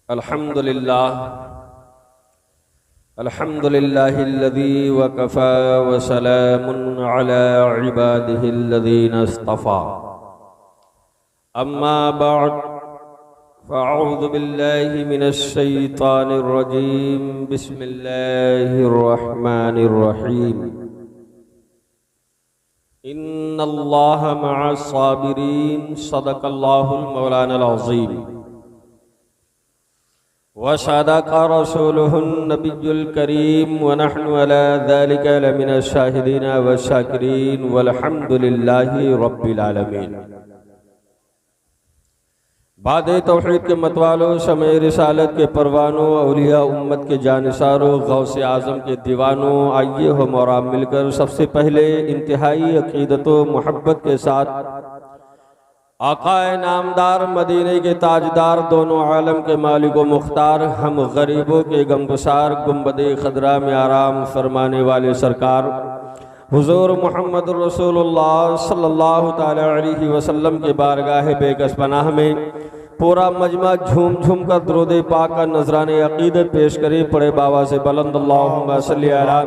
अल्हम्दुलिल्लाह अल्हम्दुलिल्लाहिल्लज़ी वकफ़ा व सलामुन अला इबादिहिल्लज़ीना इस्तफ़ा। अम्मा बअद फ़अऊज़ु बिल्लाहि मिनश शैतानिर रजीम। बिस्मिल्लाहिर रहमानिर रहीम। इन्नल्लाहा मअस साबिरीन। सदक़ल्लाहुल मौलानाल अज़ीम। व सदक़ रसूलुहुन नबियुल करीम व नहनु अला ज़ालिका लमिनश शाहिदीन व शाकिरीन वल्हम्दुलिल्लाहि रब्बिल आलमीन। बाद तौहीद के मतवालों, शमे रिसालत के परवानों, औलिया उम्मत के जानिसारों, गौसे आज़म के दीवानों, आइए हम और आप मिलकर सबसे पहले इंतहाई अक़ीदत व मोहब्बत के साथ आक़ाए नामदार, मदीने के ताजदार, दोनों आलम के मालिक व मुख्तार, हम गरीबों के गमगुसार, गुंबदे खदरा में आराम फरमाने वाले सरकार हुज़ूर मुहम्मद रसूलुल्लाह सल्लल्लाहु ताला अलैहि वसल्लम के बारगाह बेकस पनाह में पूरा मजमा झूम झूम कर दुरूद पाक का नजराने अक़ीदत पेश करे। पड़े बाबा से बुलंद अल्लाहुम्मा सल्ली अला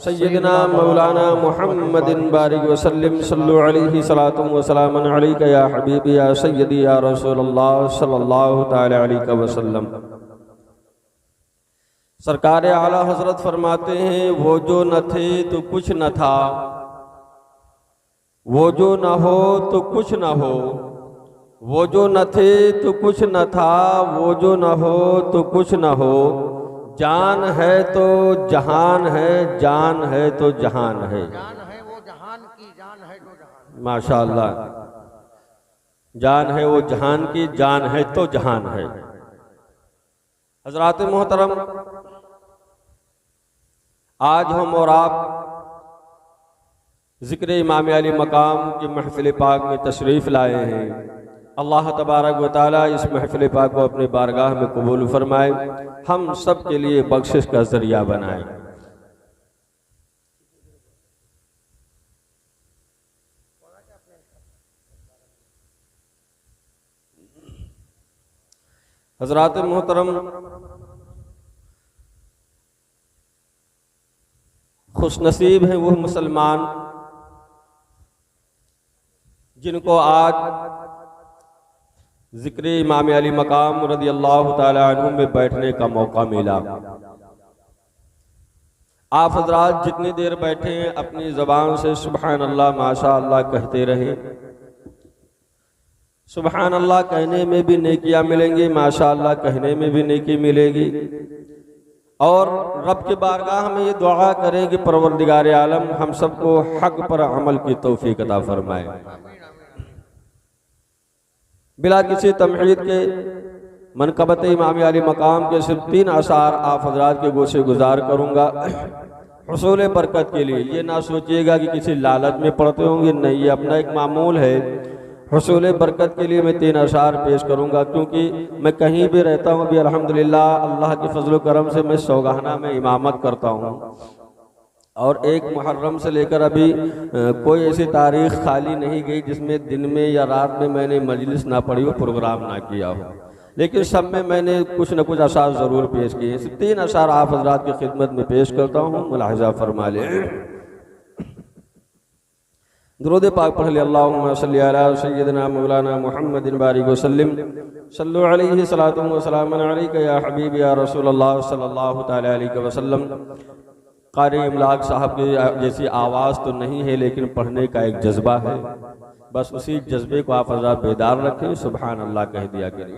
सय्यदना मौलाना मुहम्मदिन बारिक वसल्लम। सल्लु अलैहि सलातुम व सलामुन अलैका या हबीबी या सय्यदी या रसूलल्लाह सल्लल्लाहु ताला अलैहि वसल्लम। सरकार आला हजरत फरमाते हैं, वो जो न थे तो कुछ न था, वो जो न हो तो कुछ न हो, वो जो न थे तो कुछ न था, वो जो न हो तो कुछ न हो, जान है तो जहान है, जान है तो जहान है। जान है वो जहान की, जान है तो जहान। माशाअल्लाह, जान है वो जहान की, जान है तो जहान है। हजरात मोहतरम, आज हम और आप ज़िक्र इमाम अली मकाम की महफिल पाक में तशरीफ़ लाए हैं। अल्लाह तबारक व तआला इस महफिल पाक को अपने बारगाह में कबूल फरमाए, हम सब के लिए बख्शिश का जरिया बनाए। हजरात मोहतरम, खुशनसीब हैं वो मुसलमान जिनको आज ज़िक्र इमाम अली मकाम रज़ी अल्लाह ताला अन्हु में बैठने का मौका मिला। आप हजरात जितनी देर बैठे हैं अपनी ज़बान से सुबहान अल्लाह माशा अल्लाह कहते रहें। सुबहान अल्लाह कहने में भी नेकियां मिलेंगी, माशा अल्लाह कहने में भी नेकी मिलेगी। और रब के बारगाह में ये दुआ करें कि परवरदिगार आलम हम सबको हक पर अमल की तौफीक अता फरमाए। बिला किसी तमहीद के मनक़बत इमाम अली मकाम के सिर्फ 3 अशार आप हजरात के गोशे गुजार करूँगा हुसूल बरकत के लिए। ये ना सोचिएगा कि किसी लालच में पढ़ते होंगे, नहीं, ये अपना एक मामूल है। हुसूल बरकत के लिए मैं 3 अशार पेश करूँगा, क्योंकि मैं कहीं भी रहता हूँ। अभी अल्हम्दुलिल्लाह अल्लाह के फजल करम से मैं सौगाहना में इमामत करता हूँ, और एक मुहर्रम से लेकर अभी कोई ऐसी तारीख़ खाली नहीं गई जिसमें दिन में या रात में मैंने मजलिस ना पढ़ी हो, प्रोग्राम ना किया हो। लेकिन सब में मैंने कुछ न कुछ अशार ज़रूर पेश किए हैं। 3 अशार आप हजरात की खिदमत में पेश करता हूँ, मुलाहिज़ा फरमा लें। दुरूद पाक पढ़ ले। अल्लाहुम्मा सल्ली अला सय्यदना मौलाना मुहम्मदिन बारिक वसल्लम। सल्लु अलैहि सलातुम व सलामुन अलैका या हबीबी या रसूलल्लाह सल्लल्लाहु ताला अलैहि वसल्लम। कारी इमलाक साहब की जैसी आवाज़ तो नहीं है, लेकिन पढ़ने का एक जज्बा है। बस उसी जज्बे को आप हज़रात बेदार रखें, सुबहान अल्लाह कह दिया करें।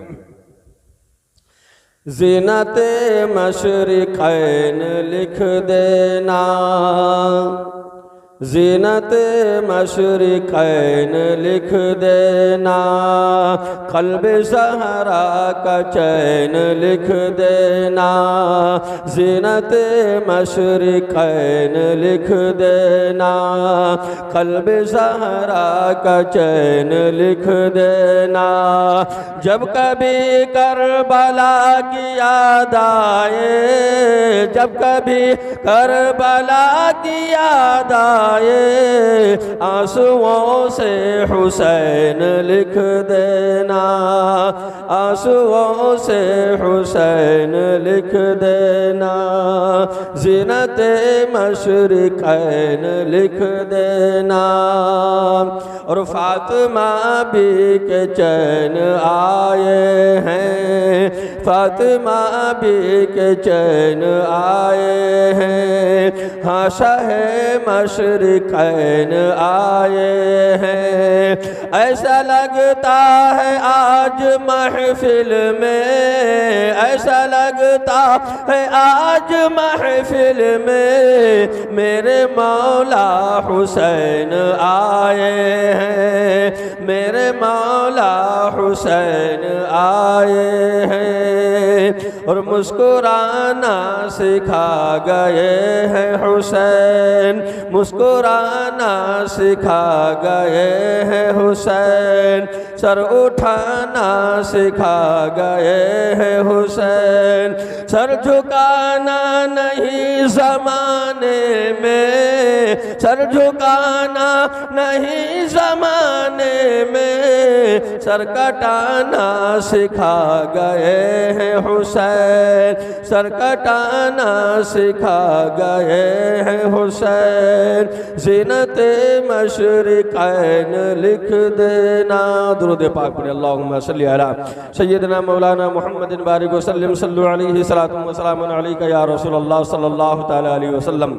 ज़ीनते मशरिक़ैन लिख देना, ज़ीनते मशरिक़ैन लिख देना, क़ल्ब ज़हरा का चैन लिख देना, ज़ीनते मशरिक़ैन लिख देना, क़ल्ब ज़हरा का चैन लिख देना। जब कभी करबला की याद आए, जब कभी करबला की याद आए, आए, आंसुओं से हुसैन लिख देना, आंसुओं से हुसैन लिख देना, ज़ीनते मशरिक़ैन लिख देना। और फातिमा भी के चैन आए हैं, फातिमा भी के चैन आए हैं, हाँ शाहे मशरिक़ैन आए हैं। ऐसा लगता है आज महफिल में, ऐसा लगता है आज महफिल में मेरे मौला हुसैन आए हैं, मेरे मौला हुसैन आए हैं। और मुस्कुराना सिखा गए हैं हुसैन, मुस्कुराना सिखा गए हैं हुसैन, सर उठाना सिखा गए हैं हुसैन, सर झुकाना नहीं ज़माने में, सर झुकाना नहीं ज़माने में, सर कटाना सिखा गए हैं हुसैन, सर कटाना सिखा गए हैं हुसैन, ज़ीनते मशरिक़ैन लिख देना। दुरूद पाक पढ़े, अल्लाहुम्मा सल्ली अला सय्यिदना मौलाना मुहम्मदिन बारिक वसल्लम, सल्लु अलैहि सलातु व सलामुन अलैका या रसूलल्लाह सल्लल्लाहु तआला अलैहि वसल्लम।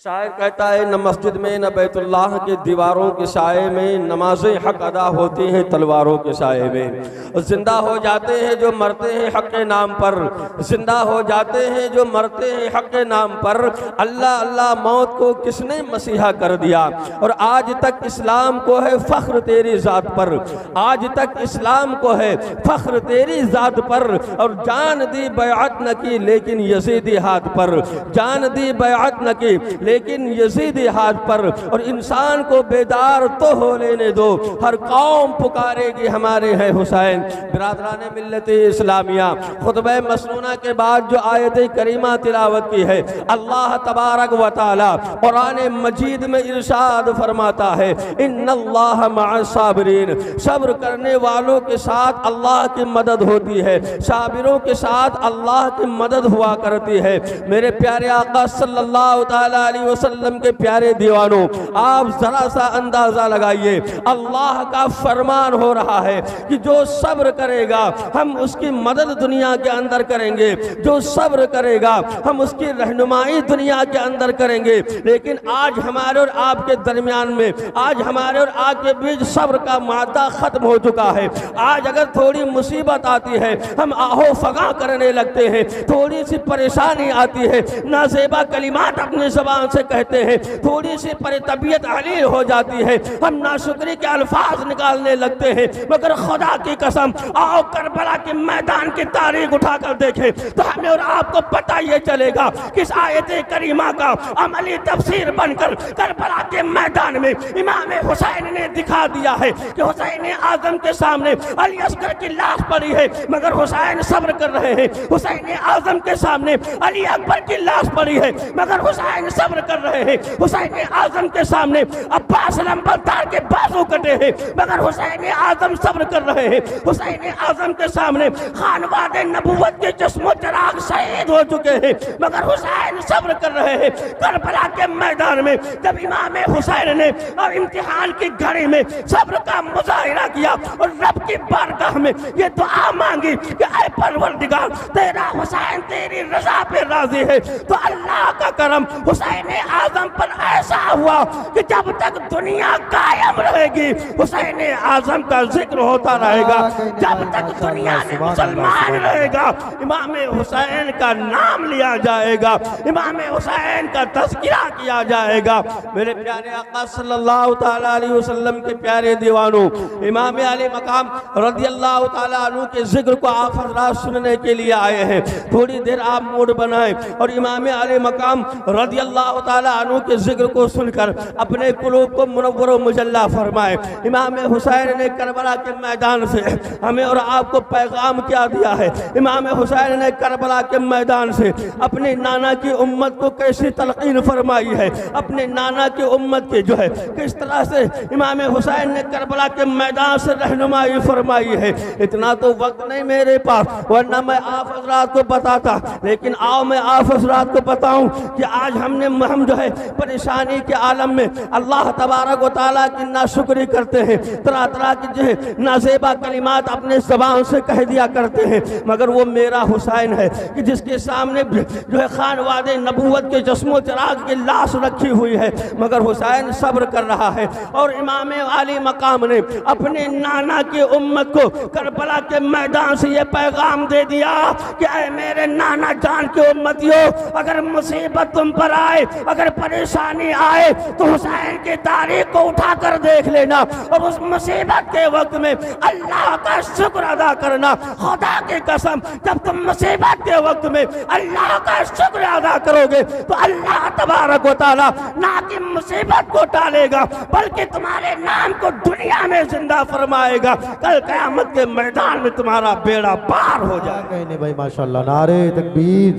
शायर कहता है, न मस्जिद में न बैतुल्लाह के दीवारों के साए में नमाजें हक अदा होती हैं तलवारों के साए में। और जिंदा हो जाते हैं जो मरते हैं हक के नाम पर, जिंदा हो जाते हैं जो मरते हैं हक के नाम पर। अल्लाह अल्लाह मौत को किसने मसीहा कर दिया। और आज तक इस्लाम को है फ़ख्र तेरी ज़ात पर, आज तक इस्लाम को है फ़ख्र तेरी ज़ात पर। और जान दी बैअत न की लेकिन यजीदी हाथ पर, जान दी बैअत न की लेकिन यजीदी हाथ पर। और इंसान को बेदार तो हो लेने दो, हर कौम पुकारेगी हमारे हैं हुसैन। बिरादरान मिल्लत इस्लामिया, खुतबा मसनूना के बाद जो आयत करीमा तिलावत की है, अल्लाह तबारक व तआला कुरान मजीद में इरशाद फरमाता है, इन्नल्लाह मअस साबिरीन, सब्र करने वालों के साथ अल्लाह की मदद होती है, साबिरों के साथ अल्लाह की मदद हुआ करती है। मेरे प्यारे आका सल्लल्लाहु तआला अलैहि वसल्लम के प्यारे दीवानों, आप जरा सा अंदाजा लगाइए, अल्लाह का फरमान हो रहा है कि जो सब्र करेगा हम उसकी मदद दुनिया के अंदर करेंगे, जो सब्र करेगा हम उसकी रहनुमाई दुनिया के अंदर करेंगे। लेकिन आज हमारे और आपके दरमियान में, आज हमारे और आपके बीच सब्र का मादा खत्म हो चुका है। आज अगर थोड़ी मुसीबत आती है हम आहो फगा करने लगते हैं, थोड़ी सी परेशानी आती है नाज़ेबा कलिमात अपनी ज़बान से कहते हैं, थोड़ी सी तबीयत हलील हो जाती है हम नाशुक्री के अल्फाज निकालने लगते हैं। मगर खुदा की कसम, आओ करबला के मैदान की तारीख उठाकर देखें तो हमें और आपको पता ये चलेगा कि इस आयत करीमा का अमली तफसीर बनकर करबला के मैदान में इमाम हुसैन ने दिखा दिया है कि हुसैन आजम के सामने अली अस्कर की लाश पड़ी है मगर हुसैन सब्र कर रहे हैं, हुसैन आजम के सामने अली अकबर की लाश पड़ी है मगर हुसैन सब्र कर रहे हैं, हुसैन आजम के सामने अब्बास लंबरदार के बाजू कटे हैं मगर हुसैन आजम सब्र कर रहे हैं, हुसैन आजम के सामने खानवादे नबूवत के जिस्म चिराग शहीद हो चुके हैं मगर हुसैन सब्र कर रहे हैं। करबला के मैदान में जब इमाम हुसैन ने और इम्तिहान की घड़ी में सब्र का मुजाहिरा किया और रब की बारगाह में ये दुआ मांगी कि ऐ परवरदिगार तेरा हुसैन तेरी रजा पे राजी है, तो अल्लाह का करम हुसैन आजम पर ऐसा हुआ कि जब तक दुनिया कायम रहेगी हुसैन आजम का जिक्र होता रहेगा, जब तक दुनिया में मुसलमान रहेगा इमाम हुसैन का नाम लिया जाएगा, इमाम हुसैन का तज़किरा किया जाएगा। मेरे प्यारे आका सल्लल्लाहु तआला अलैहि वसल्लम के प्यारे दीवानों, इमाम अली मकाम रज़ियल्लाहु तआला अन्हु के जिक्र को आप हज़रात सुनने के लिए आए हैं। थोड़ी देर आप मूड बनाएं और इमाम अली मकाम रज़ियल्लाहु अल्लाह ताला अन्हु के जिक्र को सुनकर अपने कुलूब को मुनव्वर व मुजल्ला फरमाए। इमाम हुसैन ने करबला के मैदान से हमें और आपको पैगाम क्या दिया है। इमाम हुसैन ने करबला के मैदान से अपने नाना की उम्मत को कैसी तलकीन फरमाई है, अपने नाना की उम्मत के जो है किस तरह से इमाम हुसैन ने करबला के मैदान से रहनुमाई फरमाई है। इतना तो वक्त नहीं मेरे पास, वरना मैं आप हजरात को बताता, लेकिन आओ मैं आप हजरात को बताऊं कि आज हम जो है परेशानी के आलम में अल्लाह तबारक व तआला की नाशुक्री करते हैं, तरह तरह की जो है नाजेबा कलिमात अपने ज़बान से कह दिया करते हैं, मगर वो मेरा हुसैन है कि जिसके सामने जो है खानवादे नबूवत के जस्मो चिराग की लाश रखी हुई है, मगर हुसैन सब्र कर रहा है। और इमाम आली मकाम ने अपने नाना की उम्मत को करबला के मैदान से ये पैगाम दे दिया कि ऐ मेरे नाना जान के उम्मतियों, अगर मुसीबत तुम पर आए, अगर परेशानी आए, तो हुसैन की तारीख को उठा कर देख लेना और उस मुसीबत के वक्त में अल्लाह का शुक्र अदा करना। खुदा की कसम, जब तुम मुसीबत के वक्त में अल्लाह का शुक्र अदा करोगे तो अल्लाह तबारक व तआला ना कि मुसीबत को टालेगा, बल्कि तुम्हारे नाम को दुनिया में जिंदा फरमाएगा। कल क़यामत के मैदान में तुम्हारा बेड़ा पार हो जाएगा। कहने भाई माशाअल्लाह, नारे तकबीर,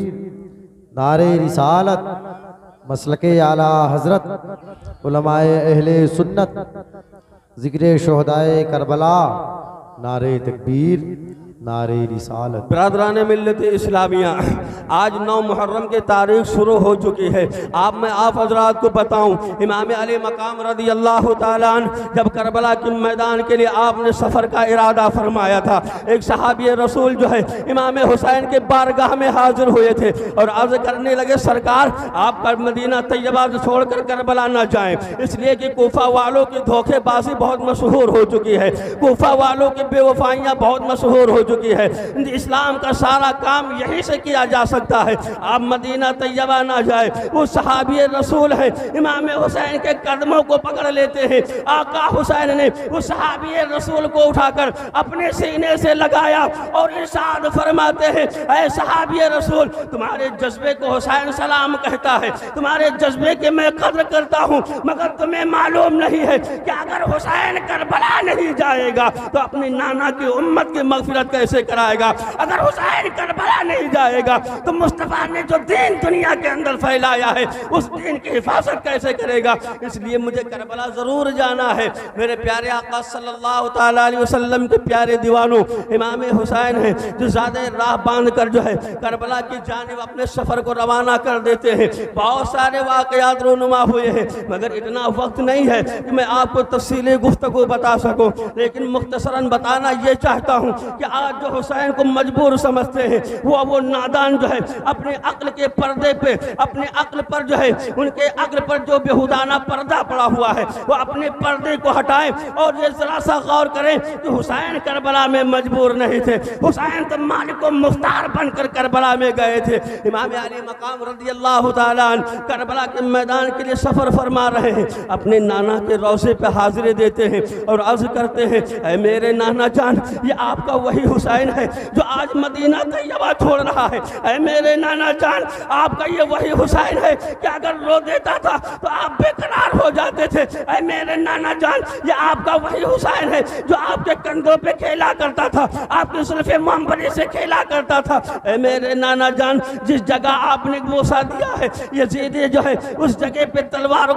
नारे रिसालत, मसलके आला हजरत, उलमाए अहले सुन्नत, जिक्र शोहदाए करबला, नारे तकबीर, नारे रिसालत। बरादरान मिल्लत इस्लामिया, आज 9 मुहर्रम की तारीख शुरू हो चुकी है। मैं आप हजरात को बताऊं, इमाम अली मकाम रदी अल्लाह ताला अन्हु जब करबला के मैदान के लिए आपने सफ़र का इरादा फरमाया था, एक सहाबी रसूल जो है इमाम हुसैन के बारगाह में हाजिर हुए थे और अर्ज करने लगे, सरकार आप मदीना तैयबा से छोड़कर करबला न जाएं, इसलिए कि कोफा वालों की धोखेबाजी बहुत मशहूर हो चुकी है, कोफा वालों की बेवफाइयाँ बहुत मशहूर हो चुकी है। इस्लाम का सारा काम यहीं से किया जा सकता है, आप मदीना तैयबा ना जाए। वो सहाबी रसूल है, इमाम हुसैन के कदमों को पकड़ लेते हैं। आका हुसैन ने उस सहाबी रसूल को उठाकर अपने सीने से लगाया और इरशाद फरमाते हैं, ऐ सहाबी रसूल, तुम्हारे जज्बे को हुसैन सलाम कहता है, तुम्हारे जज्बे के मैं कद्र करता हूँ, मगर तुम्हें मालूम नहीं है कि अगर हुसैन करबला नहीं जाएगा तो अपनी नाना की उम्मत की मगफिरत कैसे कराएगा। अगर हुसैन करबला नहीं जाएगा तो मुस्तफा ने जो दीन दुनिया के अंदर फैलाया है उस दीन की हिफाजत कैसे करेगा। इसलिए मुझे करबला जरूर जाना है। मेरे प्यारे आका सल्लल्लाहु ताला अलैहि वसल्लम के प्यारे दीवानों, इमाम हुसैन है जो ज़्यादा राह बांध कर जो है करबला की जानिब अपने सफर को रवाना कर देते हैं। बहुत सारे वाकयात रूनुमा हुए हैं, मगर इतना वक्त नहीं है कि मैं आपको तफसीली गुफ्तगू बता सकूं, लेकिन मुख्तसरन बताना ये चाहता हूँ कि आज जो हुसैन को मजबूर समझते हैं वो नादान जो है अपने अक्ल के पर्दे पे, अपने अक्ल पर जो है उनके अक्ल पर जो बेहुदाना पर्दा पड़ा हुआ है वो अपने पर्दे को हटाएं और ये जरा सा गौर करें कि हुसैन करबला में मजबूर नहीं थे। हुसैन तो मालिक मुख्तार बनकर करबला में गए थे। इमाम अली मकाम रज़ी अल्लाह ताला अन्हु करबला के मैदान के लिए सफर फरमा रहे हैं, अपने नाना के रोज़े पे हाजिरी देते हैं और अर्ज करते हैं, ऐ मेरे नाना जान, ये आपका वही हुसैन है जो आज मदीना तैयबा छोड़ रहा है। ऐ मेरे नाना जान, आपका ये वही हुसैन है कि अगर रो देता था तो आप बेकरार हो जाते थे। ऐ मेरे नाना जान, ये आपका वही हुसैन है जो आपके कंधों पे खेला करता था, आपके सुल्फ़े मोहम्मदी से खेला करता था। ऐ मेरे नाना जान, जिस जगह आपने बोसा दिया है यजीद जो है उस जगह पे तलवारों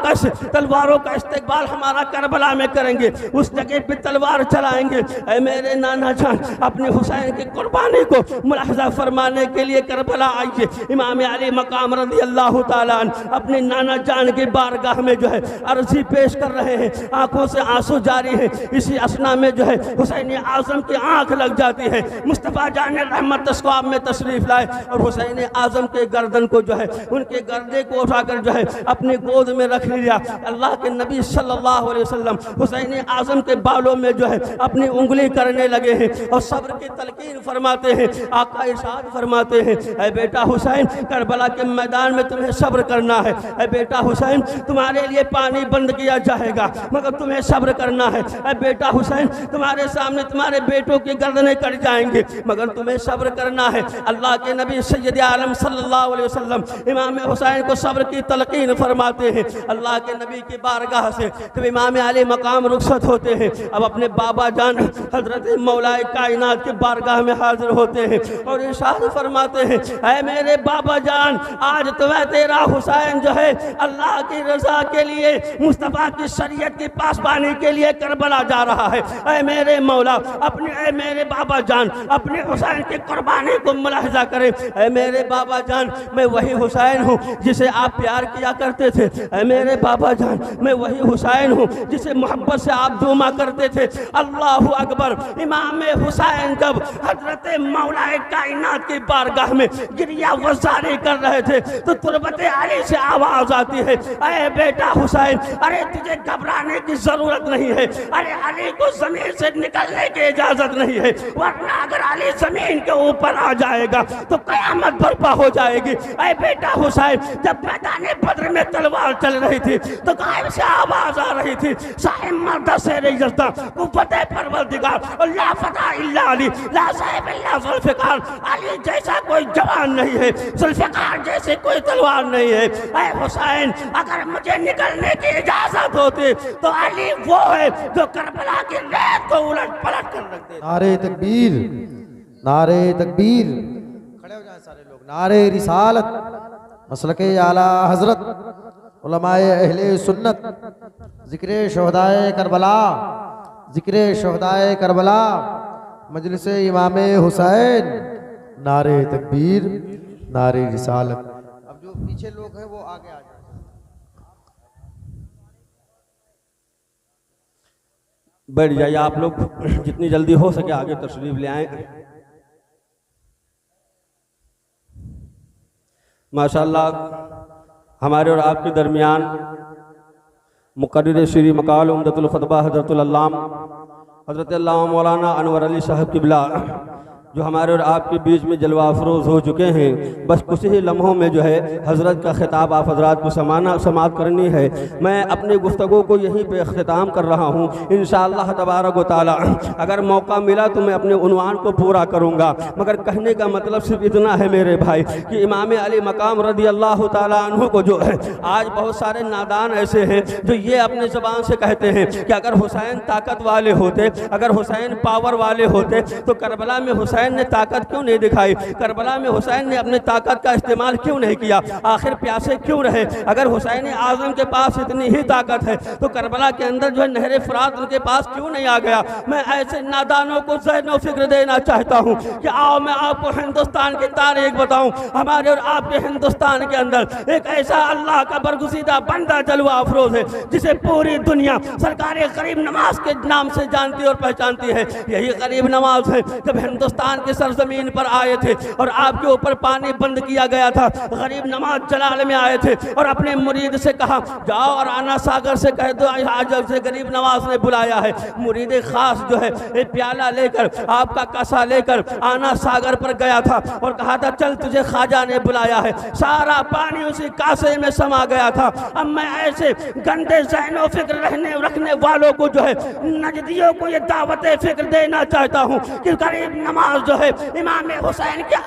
का इस्तेकबाल हमारा करबला में करेंगे, उस जगह पे तलवार चलाएंगे। ऐ मेरे नाना जान, अपने हुसैन की कुर्बानी को मुलाहजा फरमाने के लिए करबला आइए। इमाम अली मकाम रज़ी अल्लाह ताला अन्हु अपने नाना जान के बारगाह में जो है अर्जी पेश कर रहे हैं, आंखों से आंसू जारी है। इसी असना में जो है हुसैन आजम की आंख लग जाती है। मुस्तफ़ा जान रहमत तस्वाब में तशरीफ लाए और हुसैन आजम के गर्दन को जो है उनके गर्दे को उठाकर जो है अपनी गोद में रख लिया। अल्लाह के नबी सल्लल्लाहु अलैहि वसल्लम हुसैन आजम के बालों में जो है अपनी उंगली करने लगे हैं और सब्र की तलकीन फरमाते हैं। आका इरशाद फरमाते हैं, ऐ बेटा हुसैन, करबला के मैदान में तुम्हें सब्र करना है। ऐ बेटा हुसैन, तुम्हारे लिए पानी बंद किया जाएगा मगर तुम्हें सब्र करना है। ऐ बेटा हुसैन, तुम्हारे सामने तुम्हारे बेटों की गर्दनें कट जाएंगी मगर तुम्हें सब्र करना है। अल्लाह के नबी सैयद आलम सल्लल्लाहु अलैहि वसल्लम इमाम हुसैन को सब्र की तलकीन फरमाते हैं। अल्लाह के नबी की बारगाह से जब इमाम अली मकाम रुखसत होते हैं, अब अपने बाबा जान हजरत मौलाए कायनात की बारगाह में हाजिर होते हैं और इरशाद फरमाते हैं, ऐ मेरे बाबा जान, आज तुम्हें तेरा हुसैन जो है अल्लाह की रजा के लिए, मुस्तफ़ा की शरीयत की पासबानी के लिए करबला जा रहा है। ऐ मेरे मौला, ऐ मेरे बाबा जान, अपने हुसैन की कुर्बानी को मुलाहिजा करें। ऐ मेरे बाबा जान, मैं वही हुसैन हूँ जिसे आप प्यार किया करते थे। ऐ मेरे बाबा जान, मैं वही हुसैन हूँ जिसे मोहब्बत से आप दुआ करते थे। अल्लाहु अकबर। इमाम हुसैन जब हजरत मौलाए कायनात की बारगाह में गिरिया वज़ारी कर रहे थे तो तुरबत अली से आवाज आती है, अरे बेटा हुसैन, अरे तुझे घबराने की जरूरत नहीं है। अरे अली को जमीन से निकलने की इजाजत नहीं है, वरना अगर अली जमीन के ऊपर आ जाएगा तो कयामत बर्पा हो जाएगी। अरे बेटा हुसैन, जब मैदान बद्र में तलवार चल रही थी तो गायब से आवाज आ रही थी, साहिब मर्दा से रिजता कुव्वत परवरदिगार ला फता इल्ला अली, ला साहिब इल्ला जुल्फ़िकार। अली जैसा कोई जवान नहीं है, जुल्फ़िकार जैसे कोई तलवार नहीं है। ऐ हुसैन, अगर मुझे निकलने की इजाजत होती तो अली वो है जो करबला की रेत को उलट पलट कर रख दे। नारे तकबीर, नारे तकबीर, खड़े हो जाए सारे लोग। नारे रिसालत, मसलके आला हजरत, उलमाए अहले सुन्नत, जिक्रे शोहदाए करबला, जिक्रे शोहदाए करबला, मजलिसे इमामे हुसैन। नारे तकबीर, नारे रिसालत। अब जो पीछे लोग हैं वो आगे आ जाए। बैठ जाइए आप लोग, जितनी जल्दी हो सके आगे तशरीफ ले आए। माशाअल्लाह, हमारे और आपके दरमियान मुक़र्रिर श्री मकाल उम्दतुल खुतबा हज़रतुल अल्लाम हज़रत अल्लामा मौलाना अनवर अली साहब किबला जो हमारे और आपके बीच में जलवा अफरोज़ हो चुके हैं, बस कुछ ही लम्हों में जो है हज़रत का ख़िताब आप हज़रात को समात करनी है। मैं अपनी गुफ्तगू को यहीं पे अख्तिताम कर रहा हूँ। इंशाअल्लाह तबारक व तआला अगर मौका मिला तो मैं अपने उन्वान को पूरा करूँगा, मगर कहने का मतलब सिर्फ इतना है मेरे भाई कि इमाम अली मकाम रज़ी अल्लाह तआला अन्हु को जो है आज बहुत सारे नादान ऐसे हैं जो ये अपने ज़बान से कहते हैं कि अगर हुसैन ताकत वाले होते, अगर हुसैन पावर वाले होते तो करबला में हुसैन ने ताकत क्यों नहीं दिखाई, करबला में हुसैन ने अपनी ताकत का इस्तेमाल क्यों नहीं किया, आखिर प्यासे क्यों रहे। अगर हुसैन आजम के पास इतनी ही ताकत है तो करबला के अंदर जो है नहर फरात उनके पास क्यों नहीं आ गया। मैं ऐसे नादानों को ज़हन फिक्र देना चाहता हूँ कि आओ मैं आपको हिंदुस्तान की तारीख बताऊँ। हमारे और आपके हिंदुस्तान के अंदर एक ऐसा अल्लाह का बरगुज़ीदा बंदा जलवा अफरोज है जिसे पूरी दुनिया सरकार गरीब नवाज के नाम से जानती और पहचानती है। यही गरीब नवाज है, जब हिंदुस्तान की सरजमीन पर आए थे और आपके ऊपर पानी बंद किया गया था, गरीब नवाज जलाल में आए थे और अपने मुरीद से कहा जाओ और आना सागर से कह दो आज से गरीब नवाज ने बुलाया है। मुरीद खास जो है एक प्याला लेकर, आपका कसा लेकर आना सागर पर गया था और कहा था चल तुझे ख्वाजा ने बुलाया है। सारा पानी उसी कासे में समा गया था। अब मैं ऐसे गंदे ज़हनो फिक्र रखने वालों को जो है नजदियों को ये दावत फिक्र देना चाहता हूँ कि गरीब नवाज जो है इमाम हुसैन के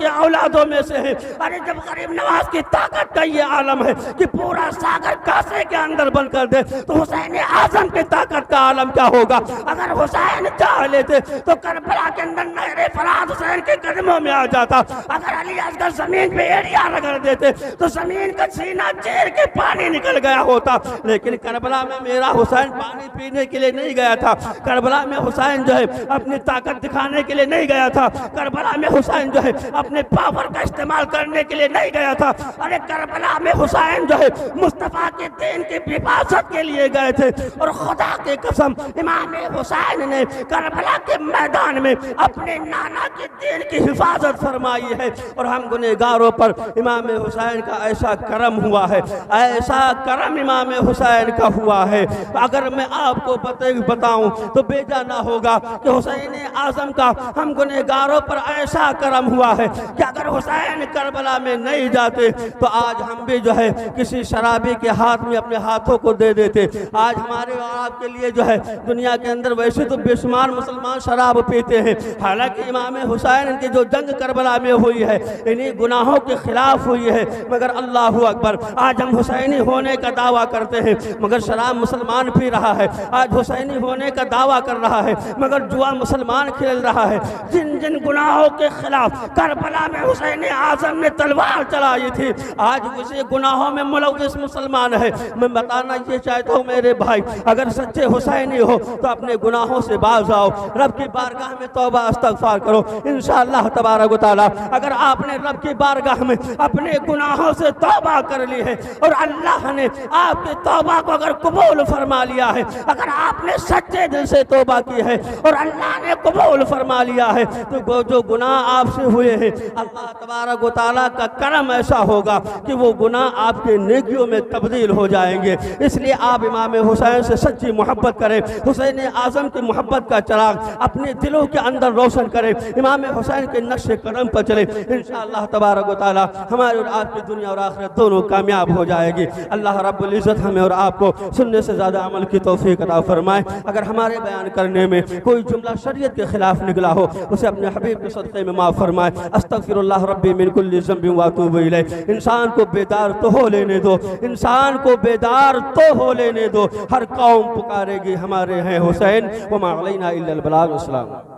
औलादों में से है। अरे जब गरीब नवाज की ताकत का ये आलम है कि पूरा सागर कासे के अंदर बंद कर दे तो हुसैन आजम की ताकत का आलम क्या होगा। अगर हुसैन चाह लेते तो करबला के अंदर नहर फरात हुसैन के कदमों में आ जाता। अगर अली असगर जमीन पे एड़िया रगड़ देते तो जमीन का सीना चीर के पानी निकल गया होता। लेकिन करबला में मेरा हुसैन पानी पीने के लिए नहीं गया था, करबला में हुसैन जो है अपनी ताकत दिखाने के लिए नहीं नहीं गया था, करबला में हुसैन जो है अपने पावर का इस्तेमाल करने के लिए नहीं गया था। अरे करबला में हुसैन जो है मुस्तफा के दीन की हिफाजत के लिए गए थे। और खुदा की कसम इमाम हुसैन ने करबला के मैदान में अपने नाना के दीन की हिफाजत फरमाई है। और हम गुनहगारों पर इमाम हुसैन का ऐसा करम हुआ है, ऐसा करम इमाम हुसैन का हुआ है। अगर मैं आपको बताऊं तो बेजा ना होगा कि हुसैन आजम का हम गुनहगारों पर ऐसा करम हुआ है कि अगर हुसैन करबला में नहीं जाते तो आज हम भी जो है किसी शराबी के हाथ में अपने हाथों को दे देते। आज हमारे और आपके लिए जो है दुनिया के अंदर वैसे तो बेशुमार मुसलमान शराब पीते हैं, हालांकि इमाम हुसैन की जो जंग करबला में हुई है इन्हीं गुनाहों के खिलाफ हुई है। मगर अल्लाह अकबर, आज हम हुसैनी होने का दावा करते हैं मगर शराब मुसलमान पी रहा है। आज हुसैनी होने का दावा कर रहा है मगर जुआ मुसलमान खेल रहा है। जिन जिन गुनाहों के खिलाफ करबला में हुसैन आजम ने तलवार चलाई थी, आज उसी गुनाहों में मुलव्विस मुसलमान है। मैं बताना ये चाहता हूँ मेरे भाई, अगर सच्चे हुसैनी हो तो अपने गुनाहों से बाज आओ, रब की बारगाह में तौबा इस्तगफार करो, इंशाअल्लाह तबारक व तआला। अगर आपने रब की बारगाह में अपने गुनाहों से तौबा कर ली है और अल्लाह ने आपकी तौबा को अगर कबूल फरमा लिया है, अगर आपने सच्चे दिल से तौबा की है और अल्लाह ने कबूल फरमा लिया है, तो वो जो गुनाह आपसे हुए हैं अल्लाह तबारक व तआला का करम ऐसा होगा कि वो गुनाह आपके नेकियों में तब्दील हो जाएंगे। इसलिए आप इमाम हुसैन से सच्ची मोहब्बत करें, हुसैन आजम की मोहब्बत का चिराग अपने दिलों के अंदर रोशन करें, इमाम हुसैन के नक्शे कदम पर चले, इंशाअल्लाह तबारक व तआला हमारी और आपकी दुनिया और आखिरत दोनों कामयाब हो जाएगी। अल्लाह रब्बुल इज़्ज़त हमें और आपको सुनने से ज़्यादा अमल की तौफीक अता फरमाए। अगर हमारे बयान करने में कोई जुमला शरीयत के खिलाफ निकला हो उसे अपने हबीब के सदक़े में माफ़ फरमाए। अस्तग़फिरुल्लाह रब्बी मिन कुल्लि ज़ंबिन व अतूबु इलैह। इंसान को बेदार तो हो लेने दो, इंसान को बेदार तो हो लेने दो। हर कौम पुकारेगी हमारे हैं हुसैन, वमा अलैना इल्लल बलाग। अस्सलाम।